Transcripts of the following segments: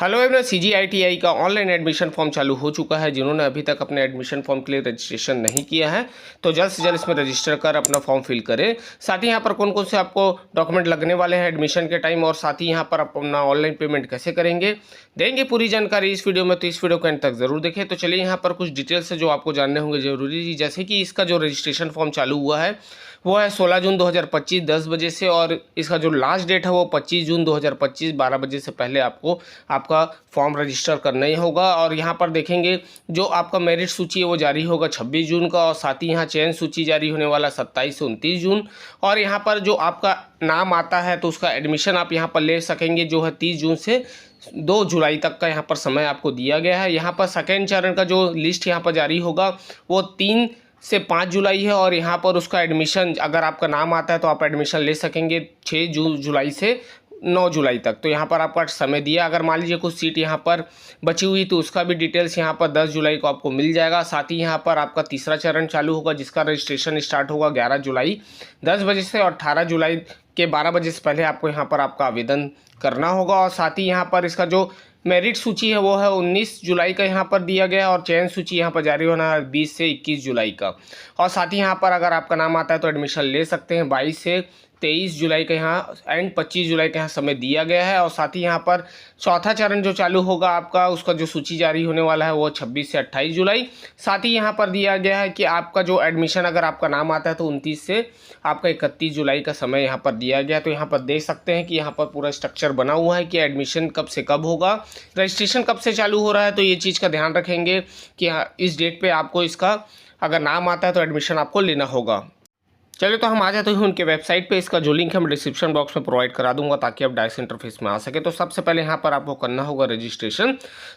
Hello everyone, CGI-TI का online admission form चालू हो चुका है। जिन्होंने अभी तक अपने एडमिशन फॉर्म के लिए रजिस्ट्रेशन नहीं किया है तो जल्द से जल्द इसमें रजिस्टर कर अपना फॉर्म फिल करें। साथ ही यहाँ पर कौन कौन से आपको डॉक्यूमेंट लगने वाले हैं एडमिशन के टाइम, और साथ ही यहाँ पर आप अपना ऑनलाइन पेमेंट कैसे करेंगे, देंगे पूरी जानकारी इस वीडियो में। तो इस वीडियो को एंड तक जरूर देखें। तो चलिए, यहाँ पर कुछ डिटेल्स है जो आपको जानने होंगे जरूरी, जैसे कि इसका जो रजिस्ट्रेशन फॉर्म चालू हुआ है वो है 16 जून 2025 10 बजे से, और इसका जो लास्ट डेट है वो 25 जून 2025 12 बजे से पहले आपको आपका फॉर्म रजिस्टर करना ही होगा। और यहाँ पर देखेंगे जो आपका मेरिट सूची है वो जारी होगा 26 जून का, और साथ ही यहाँ चयन सूची जारी होने वाला 27 से 29 जून। और यहाँ पर जो आपका नाम आता है तो उसका एडमिशन आप यहाँ पर ले सकेंगे जो है 30 जून से 2 जुलाई तक का यहाँ पर समय आपको दिया गया है। यहाँ पर सेकेंड चरण का जो लिस्ट यहाँ पर जारी होगा वो 3 से 5 जुलाई है, और यहाँ पर उसका एडमिशन अगर आपका नाम आता है तो आप एडमिशन ले सकेंगे 6 जुलाई से 9 जुलाई तक। तो यहाँ पर आपका समय दिया। अगर मान लीजिए कुछ सीट यहाँ पर बची हुई तो उसका भी डिटेल्स यहाँ पर 10 जुलाई को आपको मिल जाएगा। साथ ही यहाँ पर आपका तीसरा चरण चालू होगा जिसका रजिस्ट्रेशन स्टार्ट होगा 11 जुलाई 10 बजे से, और 18 जुलाई के 12 बजे से पहले आपको यहाँ पर आपका आवेदन करना होगा। और साथ ही यहाँ पर इसका जो मेरिट सूची है वो है 19 जुलाई का यहाँ पर दिया गया है, और चयन सूची यहाँ पर जारी होना है 20 से 21 जुलाई का। और साथ ही यहाँ पर अगर आपका नाम आता है तो एडमिशन ले सकते हैं 22 से 23 जुलाई का यहाँ एंड 25 जुलाई का यहाँ समय दिया गया है। और साथ ही यहाँ पर चौथा चरण जो चालू होगा आपका, उसका जो सूची जारी होने वाला है वो 26 से 28 जुलाई। साथ ही यहाँ पर दिया गया है कि आपका जो एडमिशन अगर आपका नाम आता है तो 29 से आपका 31 जुलाई का समय यहाँ पर दिया गया। तो यहाँ पर देख सकते हैं कि यहाँ पर पूरा स्ट्रक्चर बना हुआ है कि एडमिशन कब से कब होगा, रजिस्ट्रेशन कब से चालू हो रहा है। तो ये चीज़ का ध्यान रखेंगे कि हाँ, इस डेट पे आपको इसका अगर नाम आता है तो एडमिशन आपको लेना होगा। चलिए, तो हम आ जाते हैं उनके वेबसाइट पे। इसका जो लिंक है मैं डिस्क्रिप्शन बॉक्स में प्रोवाइड करा दूंगा ताकि आप डायरेक्ट इंटरफेस में आ सके। तो सबसे पहले यहाँ पर आपको करना होगा रजिस्ट्रेशन।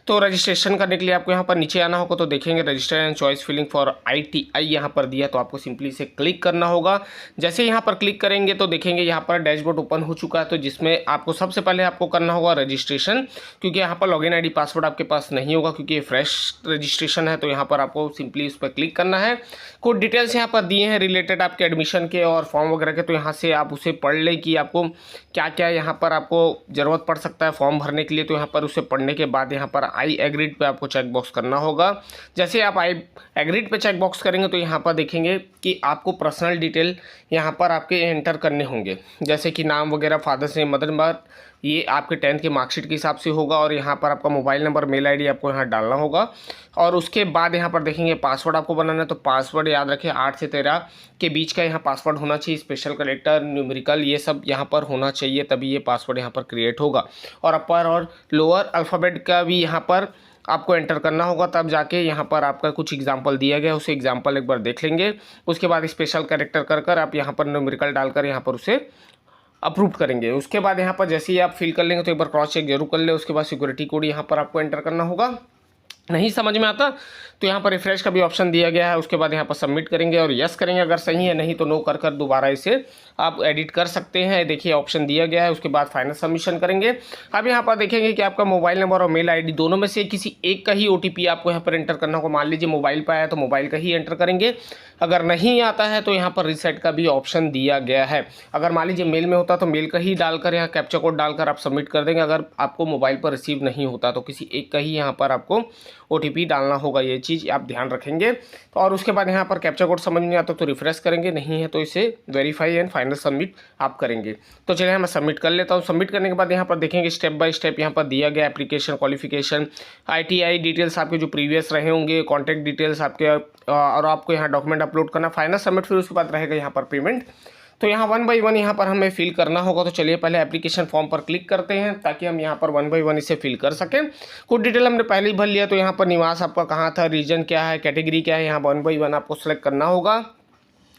तो रजिस्ट्रेशन करने के लिए आपको यहाँ पर नीचे आना होगा, तो देखेंगे register and choice filling for ITI यहाँ पर दिया, तो आपको सिंपली इसे क्लिक करना होगा। जैसे यहाँ पर क्लिक करेंगे तो देखेंगे यहाँ पर डैशबोर्ड ओपन हो चुका है, तो जिसमें आपको सबसे पहले आपको करना होगा रजिस्ट्रेशन, क्योंकि यहाँ पर लॉगिन ID पासवर्ड आपके पास नहीं होगा क्योंकि ये फ्रेश रजिस्ट्रेशन है। तो यहाँ पर आपको सिंपली उस पर क्लिक करना है। कुछ डिटेल्स यहाँ पर दिए हैं रिलेटेड आपके एडमिशन के और फॉर्म वगैरह के, तो यहाँ से आप उसे पढ़ लें कि आपको क्या क्या यहाँ पर आपको ज़रूरत पड़ सकता है फॉर्म भरने के लिए। तो यहाँ पर उसे पढ़ने के बाद यहाँ पर आई एग्रीड पे आपको चेक बॉक्स करना होगा। जैसे आप आई एग्रीड पे चेक बॉक्स करेंगे तो यहाँ पर देखेंगे कि आपको पर्सनल डिटेल यहाँ पर आपके एंटर करने होंगे, जैसे कि नाम वगैरह, फादर्स नेम, मदर नंबर, ये आपके 10th के मार्कशीट के हिसाब से होगा। और यहाँ पर आपका मोबाइल नंबर, मेल ID आपको यहाँ डालना होगा। और उसके बाद यहाँ पर देखेंगे पासवर्ड आपको बनाना है, तो पासवर्ड याद रखें 8 से 13 के बीच का यहाँ पासवर्ड होना चाहिए। स्पेशल कैरेक्टर, न्यूमेरिकल, ये सब यहाँ पर होना चाहिए, तभी ये पासवर्ड यहाँ पर क्रिएट होगा। और अपर और लोअर अल्फ़ाबेट का भी यहाँ पर आपको एंटर करना होगा, तब जाके यहाँ पर आपका कुछ एग्जाम्पल दिया गया है, उसे एग्जाम्पल एक बार देख लेंगे। उसके बाद स्पेशल कैरेक्टर कर आप यहाँ पर न्यूमेरिकल डालकर यहाँ पर उसे अप्रूव करेंगे। उसके बाद यहाँ पर जैसे ही आप फिल कर लेंगे तो एक बार क्रॉस चेक जरूर कर ले। उसके बाद सिक्योरिटी कोड यहाँ पर आपको एंटर करना होगा। नहीं समझ में आता तो यहाँ पर रिफ्रेश का भी ऑप्शन दिया गया है। उसके बाद यहाँ पर सबमिट करेंगे और यस करेंगे अगर सही है, नहीं तो नो कर दोबारा इसे आप एडिट कर सकते हैं। देखिए ऑप्शन दिया गया है। उसके बाद फाइनल सबमिशन करेंगे। अब यहाँ पर देखेंगे कि आपका मोबाइल नंबर और मेल ID दोनों में से किसी एक का ही OTP आपको यहाँ पर एंटर करना होगा। मान लीजिए मोबाइल पर आया तो मोबाइल का ही एंटर करेंगे। अगर नहीं आता है तो यहाँ पर रीसेट का भी ऑप्शन दिया गया है। अगर मान लीजिए मेल में होता तो मेल का ही डालकर यहाँ कैप्चा कोड डालकर आप सबमिट कर देंगे। अगर आपको मोबाइल पर रिसीव नहीं होता तो किसी एक का ही यहाँ पर आपको OTP डालना होगा। ये चीज़ आप ध्यान रखेंगे। और उसके बाद यहाँ पर कैप्चा कोड समझ नहीं आता तो रिफ्रेश करेंगे, नहीं है तो इसे वेरीफाई एंड फाइनल सबमिट आप करेंगे। तो चलिए मैं सबमिट कर लेता हूँ। सबमिट करने के बाद यहाँ पर देखेंगे स्टेप बाय स्टेप यहाँ पर दिया गया एप्लीकेशन, क्वालिफिकेशन, ITI डिटेल्स आपके जो प्रीवियस रहे होंगे, कॉन्टैक्ट डिटेल्स आपके, और आपको यहाँ डॉक्यूमेंट अपलोड करना, फाइनल सबमिट, फिर उसके बाद रहेगा यहाँ पर पेमेंट। तो यहाँ 1 बाई 1 यहाँ पर हमें फिल करना होगा। तो चलिए पहले एप्लीकेशन फॉर्म पर क्लिक करते हैं ताकि हम यहाँ पर 1 बाई 1 इसे फिल कर सकें। कुछ डिटेल हमने पहले ही भर लिया। तो यहाँ पर निवास आपका कहाँ था, रीजन क्या है, कैटेगरी क्या है, यहाँ 1 बाई 1 आपको सेलेक्ट करना होगा।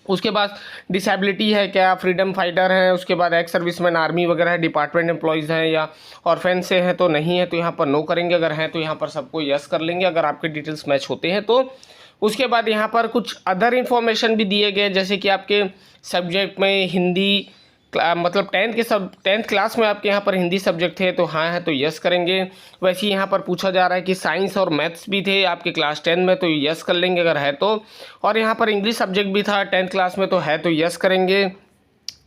उसके बाद डिसेबिलिटी है क्या, फ्रीडम फाइटर है, उसके बाद एक्स सर्विसमैन, आर्मी वगैरह है, डिपार्टमेंट एम्प्लॉयज़ हैं या ऑर्फेन से हैं तो नहीं है तो यहाँ पर नो करेंगे। अगर हैं तो यहाँ पर सबको यस कर लेंगे अगर आपके डिटेल्स मैच होते हैं तो। उसके बाद यहाँ पर कुछ अदर इन्फॉर्मेशन भी दिए गए, जैसे कि आपके सब्जेक्ट में हिंदी मतलब 10th क्लास में आपके यहाँ पर हिंदी सब्जेक्ट थे तो हाँ है तो यस करेंगे। वैसे ही यहाँ पर पूछा जा रहा है कि साइंस और मैथ्स भी थे आपके क्लास 10 में तो यस कर लेंगे अगर है तो। और यहाँ पर इंग्लिश सब्जेक्ट भी था 10th क्लास में तो है तो यस करेंगे।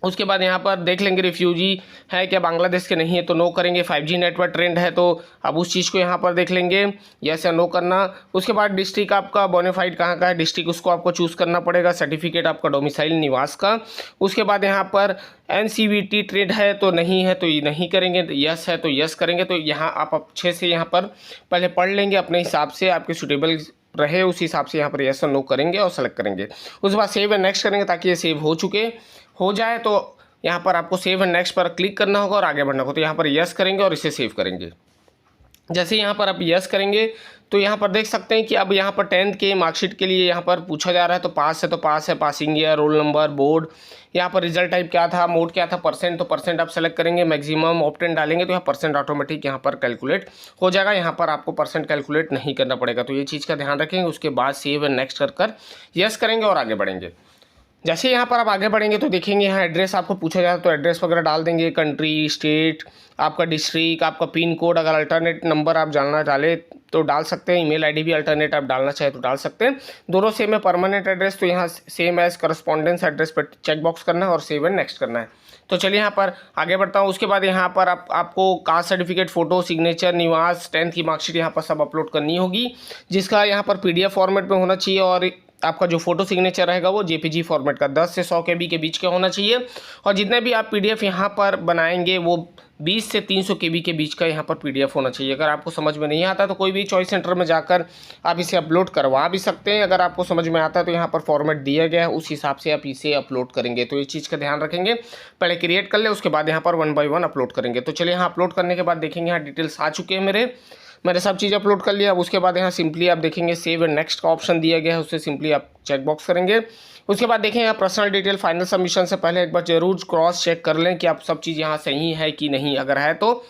उसके बाद यहाँ पर देख लेंगे रिफ्यूजी है क्या बांग्लादेश के, नहीं है तो नो करेंगे। 5G नेटवर्क ट्रेंड है तो अब उस चीज़ को यहाँ पर देख लेंगे, यस या नो करना। उसके बाद डिस्ट्रिक्ट आपका बोनाफाइड कहाँ का है डिस्ट्रिक्ट, उसको आपको चूज़ करना पड़ेगा। सर्टिफिकेट आपका डोमिसाइल निवास का। उसके बाद यहाँ पर NCVT ट्रेड है तो नहीं है तो ये नहीं करेंगे, यस है तो यस करेंगे। तो यहाँ आप अच्छे से यहाँ पर पहले पढ़ लेंगे अपने हिसाब से, आपके सूटेबल रहे उस हिसाब से यहाँ पर यस और नो करेंगे और सेलेक्ट करेंगे। उसके बाद सेव एंड नेक्स्ट करेंगे ताकि ये सेव हो जाए। तो यहाँ पर आपको सेव एंड नेक्स्ट पर क्लिक करना होगा और आगे बढ़ना होगा। तो यहाँ पर यस करेंगे और इसे सेव करेंगे। जैसे यहाँ पर आप यस करेंगे तो यहाँ पर देख सकते हैं कि अब यहाँ पर 10th के मार्कशीट के लिए यहाँ पर पूछा जा रहा है। तो पास है तो पास है, passing year, roll number, board. यहाँ पर रिजल्ट टाइप क्या था, मोड क्या था, परसेंट, तो परसेंट आप सेलेक्ट करेंगे। मैक्सिमम ऑप्टेन डालेंगे तो यहाँ परसेंट ऑटोमेटिक यहाँ पर कैलकुलेट हो जाएगा। यहाँ पर आपको परसेंट कैलकुलेट नहीं करना पड़ेगा। तो ये चीज़ का ध्यान रखेंगे। उसके बाद सेव एंड नेक्स्ट कर यस करेंगे और आगे बढ़ेंगे। जैसे यहाँ पर आप आगे बढ़ेंगे तो देखेंगे यहाँ एड्रेस आपको पूछा जाए तो एड्रेस वगैरह डाल देंगे, कंट्री, स्टेट, आपका डिस्ट्रिक्ट, आपका पिन कोड। अगर अल्टरनेट नंबर आप जानना डाले तो डाल सकते हैं। ईमेल आईडी भी अल्टरनेट आप डालना चाहे तो डाल सकते हैं। दोनों सेम है। परमानेंट एड्रेस तो यहाँ सेम एज करस्पॉन्डेंस एड्रेस पर चेक बॉक्स करना है और सेव एंड नेक्स्ट करना है। तो चलिए यहाँ पर आगे बढ़ता हूँ। उसके बाद यहाँ पर आपको कास्ट सर्टिफिकेट, फोटो, सिग्नेचर, निवास, 10th की मार्कशीट यहाँ पर सब अपलोड करनी होगी, जिसका यहाँ पर PDF फॉर्मेट में होना चाहिए। और आपका जो फोटो सिग्नेचर रहेगा वो JPG फॉर्मेट का 10 से 100 KB के बीच का होना चाहिए। और जितने भी आप PDF यहाँ पर बनाएंगे वो 20 से 300 KB के बीच का यहाँ पर PDF होना चाहिए। अगर आपको समझ में नहीं आता तो कोई भी चॉइस सेंटर में जाकर आप इसे अपलोड करवा भी सकते हैं। अगर आपको समझ में आता है तो यहाँ पर फॉर्मेट दिया गया है, उस हिसाब से आप इसे अपलोड करेंगे। तो ये चीज़ का ध्यान रखेंगे। पहले क्रिएट कर ले, उसके बाद यहाँ पर 1 by 1 अपलोड करेंगे। तो चलिए यहाँ अपलोड करने के बाद देखेंगे यहाँ डिटेल्स आ चुके हैं मैंने सब चीज़ अपलोड कर लिया। अब उसके बाद यहाँ सिंपली आप देखेंगे सेव एंड नेक्स्ट का ऑप्शन दिया गया है, उससे सिंपली आप चेक बॉक्स करेंगे। उसके बाद देखें यहाँ पर्सनल डिटेल फाइनल सबमिशन से पहले एक बार जरूर क्रॉस चेक कर लें कि आप सब चीज़ यहाँ सही है कि नहीं। अगर है तो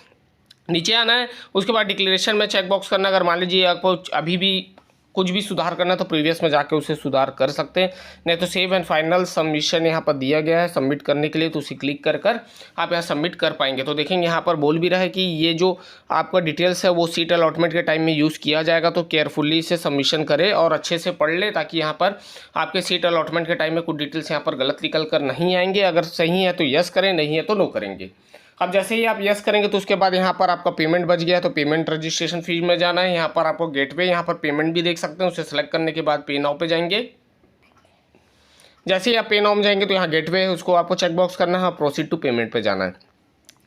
नीचे आना है। उसके बाद डिक्लेरेशन में चेक बॉक्स करना। अगर मान लीजिए आपको अभी भी कुछ भी सुधार करना तो प्रीवियस में जाके उसे सुधार कर सकते हैं। नहीं तो सेव एंड फाइनल सबमिशन यहाँ पर दिया गया है सबमिट करने के लिए, तो उसे क्लिक कर आप यहाँ सबमिट कर पाएंगे। तो देखेंगे यहाँ पर बोल भी रहा है कि ये जो आपका डिटेल्स है वो सीट अलॉटमेंट के टाइम में यूज़ किया जाएगा। तो केयरफुली इसे सबमिशन करें और अच्छे से पढ़ ले ताकि यहाँ पर आपके सीट अलॉटमेंट के टाइम में कुछ डिटेल्स यहाँ पर गलत निकल कर नहीं आएंगे। अगर सही है तो यस करें, नहीं है तो नो करेंगे। अब जैसे ही आप यस करेंगे तो उसके बाद यहाँ पर आपका पेमेंट बच गया तो पेमेंट रजिस्ट्रेशन फीस में जाना है। यहाँ पर आपको गेटवे यहाँ पर पेमेंट भी देख सकते हैं, उसे सेलेक्ट करने के बाद पे नाउ पे जाएंगे। जैसे ही आप पे नाउ में जाएंगे तो यहाँ गेटवे है, उसको आपको चेक बॉक्स करना है, प्रोसीड टू पेमेंट पे जाना है।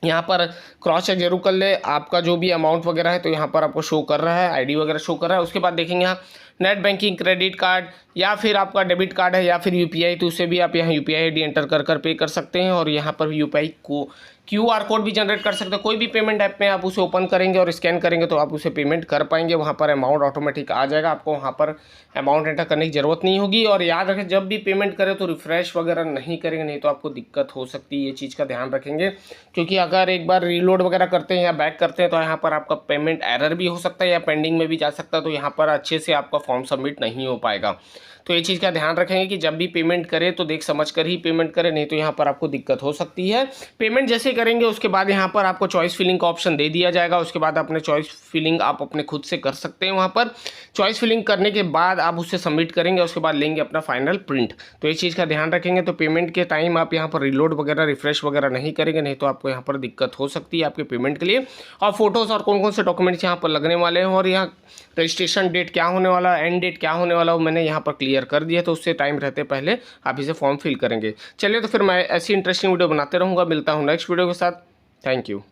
यहाँ पर क्रॉस चेक जरूर कर ले आपका जो भी अमाउंट वगैरह है तो यहाँ पर आपको शो कर रहा है, ID वगैरह शो कर रहा है। उसके बाद देखेंगे यहाँ नेट बैंकिंग, क्रेडिट कार्ड या फिर आपका डेबिट कार्ड है या फिर UPI, तो उसे भी आप यहाँ UPI ID एंटर कर पे कर सकते हैं। और यहाँ पर UPI को QR कोड भी जनरेट कर सकते हैं। कोई भी पेमेंट ऐप में आप उसे ओपन करेंगे और स्कैन करेंगे तो आप उसे पेमेंट कर पाएंगे। वहाँ पर अमाउंट ऑटोमेटिक आ जाएगा, आपको वहाँ पर अमाउंट एंटर करने की ज़रूरत नहीं होगी। और याद रखें जब भी पेमेंट करें तो रिफ्रेश वगैरह नहीं करेंगे, नहीं तो आपको दिक्कत हो सकती है। ये चीज़ का ध्यान रखेंगे क्योंकि अगर एक बार रीलोड वगैरह करते हैं या बैक करते हैं तो यहाँ पर आपका पेमेंट एरर भी हो सकता है या पेंडिंग में भी जा सकता है। तो यहाँ पर अच्छे से आपका फॉर्म सबमिट नहीं हो पाएगा। तो ये चीज़ का ध्यान रखेंगे कि जब भी पेमेंट करें तो देख समझ कर ही पेमेंट करें, नहीं तो यहाँ पर आपको दिक्कत हो सकती है। पेमेंट जैसे करेंगे उसके बाद यहाँ पर आपको चॉइस फिलिंग का ऑप्शन दे दिया जाएगा। उसके बाद अपने चॉइस फिलिंग आप अपने खुद से कर सकते हैं। वहाँ पर चॉइस फिलिंग करने के बाद आप उसे सबमिट करेंगे, उसके बाद लेंगे अपना फाइनल प्रिंट। तो ये चीज़ का ध्यान रखेंगे। तो पेमेंट के टाइम आप यहाँ पर रिलोड वगैरह रिफ्रेश वगैरह नहीं करेंगे, नहीं तो आपको यहाँ पर दिक्कत हो सकती है आपके पेमेंट के लिए। और फोटोज़ और कौन कौन से डॉक्यूमेंट्स यहाँ पर लगने वाले हैं और यहाँ रजिस्ट्रेशन डेट क्या होने वाला, एंड डेट क्या होने वाला, वो मैंने यहाँ पर क्लियर कर दिया। तो उससे टाइम रहते पहले आप इसे फॉर्म फिल करेंगे। चलिए तो फिर मैं ऐसी इंटरेस्टिंग वीडियो बनाते रहूँगा। मिलता हूँ नेक्स्ट वीडियो के साथ। Thank you.